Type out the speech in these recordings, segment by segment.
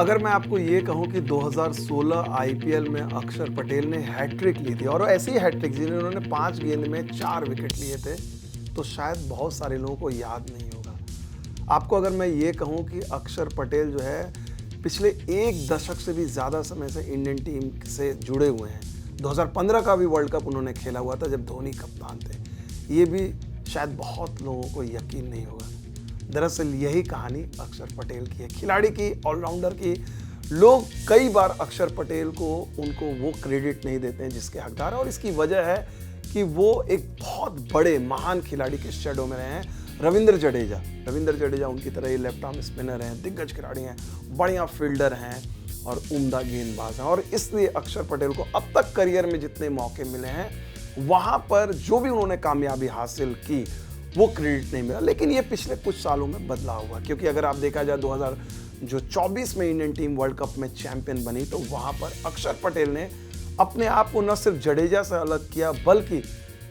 अगर मैं आपको ये कहूँ कि 2016 आईपीएल में अक्षर पटेल ने हैट्रिक ली थी और ऐसी हैट्रिक जिन्होंने 5 गेंद में 4 विकेट लिए थे, तो शायद बहुत सारे लोगों को याद नहीं होगा। आपको अगर मैं ये कहूँ कि अक्षर पटेल जो है पिछले एक दशक से भी ज़्यादा समय से इंडियन टीम से जुड़े हुए हैं। 2015 का भी वर्ल्ड कप उन्होंने खेला हुआ था जब धोनी कप्तान थे। ये भी शायद बहुत लोगों को यकीन नहीं होगा। दरअसल यही कहानी अक्षर पटेल की है, खिलाड़ी की, ऑलराउंडर की। लोग कई बार अक्षर पटेल को उनको वो क्रेडिट नहीं देते हैं जिसके हकदार है, और इसकी वजह है कि वो एक बहुत बड़े महान खिलाड़ी के शैडो में रहे हैं। रविंद्र जडेजा उनकी तरह ही लेफ्ट आर्म स्पिनर हैं, दिग्गज खिलाड़ी हैं, बढ़िया फील्डर हैं और उम्दा गेंदबाज हैं। और इसलिए अक्षर पटेल को अब तक करियर में जितने मौके मिले हैं वहाँ पर जो भी उन्होंने कामयाबी हासिल की वो क्रेडिट नहीं मिला। लेकिन ये पिछले कुछ सालों में बदलाव हुआ, क्योंकि अगर आप देखा जाए 2024 में इंडियन टीम वर्ल्ड कप में चैंपियन बनी, तो वहाँ पर अक्षर पटेल ने अपने आप को न सिर्फ जडेजा से अलग किया बल्कि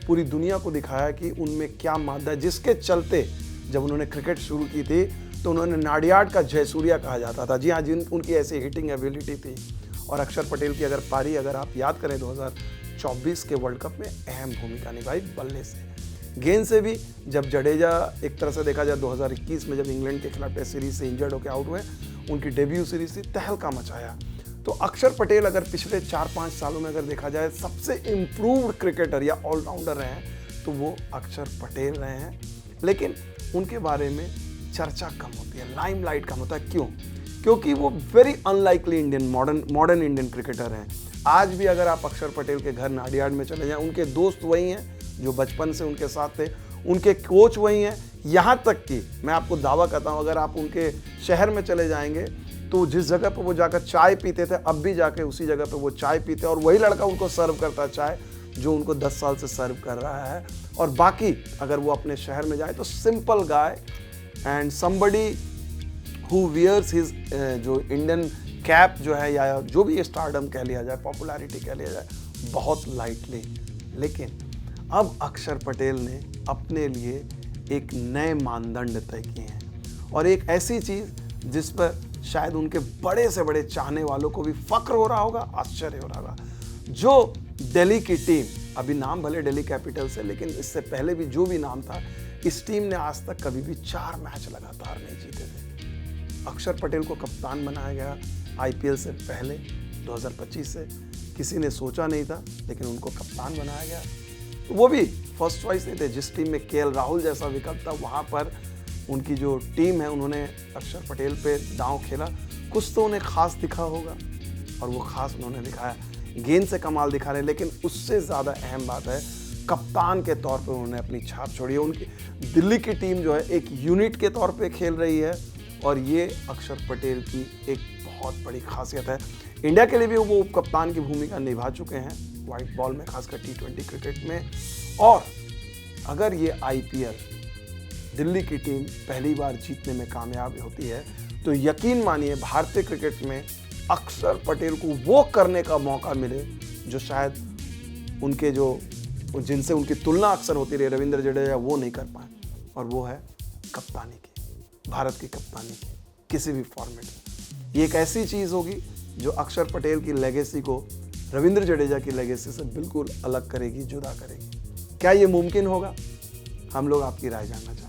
पूरी दुनिया को दिखाया कि उनमें क्या मादा है, जिसके चलते जब उन्होंने क्रिकेट शुरू की थी तो उन्होंने नाडियाड का जयसूर्या कहा जाता था। जी हाँ, उनकी ऐसी हिटिंग एबिलिटी थी। और अक्षर पटेल की अगर आप याद करें 2024 के वर्ल्ड कप में अहम भूमिका निभाई बल्ले से, गेंद से भी। जब जडेजा एक तरह से देखा जाए 2021 में जब इंग्लैंड के खिलाफ टेस्ट सीरीज से इंजर्ड होकर आउट हुए, उनकी डेब्यू सीरीज से तहलका मचाया। तो अक्षर पटेल अगर पिछले 4-5 सालों में अगर देखा जाए सबसे इम्प्रूव्ड क्रिकेटर या ऑलराउंडर रहे हैं तो वो अक्षर पटेल रहे हैं। लेकिन उनके बारे में चर्चा कम होती है, लाइमलाइट कम होता है। क्यों? क्योंकि वो very unlikely Indian modern Indian cricketer हैं। आज भी अगर आप अक्षर पटेल के घर नाडियाड में चले जाएं, उनके दोस्त वही हैं जो बचपन से उनके साथ थे, उनके कोच वही हैं। यहाँ तक कि मैं आपको दावा करता हूँ, अगर आप उनके शहर में चले जाएंगे तो जिस जगह पर वो जाकर चाय पीते थे, अब भी जाके उसी जगह पे वो चाय पीते हैं और वही लड़का उनको सर्व करता है चाय जो उनको 10 साल से सर्व कर रहा है। और बाकी अगर वो अपने शहर में जाए तो simple guy and somebody who wears his जो इंडियन कैप जो है, या जो भी स्टारडम कह लिया जाए, पॉपुलैरिटी कह लिया जाए, बहुत लाइटली। लेकिन अब अक्षर पटेल ने अपने लिए एक नए मानदंड तय किए हैं और एक ऐसी चीज़ जिस पर शायद उनके बड़े से बड़े चाहने वालों को भी फक्र हो रहा होगा, आश्चर्य हो रहा होगा। जो दिल्ली की टीम, अभी नाम भले दिल्ली कैपिटल्स है, लेकिन इससे पहले भी जो भी नाम था, इस टीम ने आज तक कभी भी 4 मैच लगातार नहीं जीते थे। अक्षर पटेल को कप्तान बनाया गया आईपीएल से पहले 2025 से, किसी ने सोचा नहीं था, लेकिन उनको कप्तान बनाया गया। वो भी फर्स्ट चॉइस नहीं थे। जिस टीम में केएल राहुल जैसा विकल्प था, वहाँ पर उनकी जो टीम है उन्होंने अक्षर पटेल पे दांव खेला। कुछ तो उन्हें खास दिखा होगा और वो खास उन्होंने दिखाया, गेंद से कमाल दिखा रहे। लेकिन उससे ज़्यादा अहम बात है, कप्तान के तौर पे उन्होंने अपनी छाप छोड़ी है। उनकी दिल्ली की टीम जो है एक यूनिट के तौर पे खेल रही है और ये अक्षर पटेल की एक बहुत बड़ी खासियत है। इंडिया के लिए भी वो कप्तान की भूमिका निभा चुके हैं व्हाइट बॉल में, खासकर T20 क्रिकेट में। और अगर ये आईपीएल दिल्ली की टीम पहली बार जीतने में कामयाब होती है तो यकीन मानिए भारतीय क्रिकेट में अक्षर पटेल को वो करने का मौका मिले जो शायद उनके जिनसे उनकी तुलना अक्सर होती रही, रविंद्र जडेजा, वो नहीं कर पाए। और वो है कप्तानी की, भारत की कप्तानी की किसी भी फॉर्मेट में। ये एक ऐसी चीज़ होगी जो अक्षर पटेल की लेगेसी को रविंद्र जडेजा की लेगेसी से बिल्कुल अलग करेगी, जुदा करेगी। क्या ये मुमकिन होगा? हम लोग आपकी राय जानना चाहते हैं।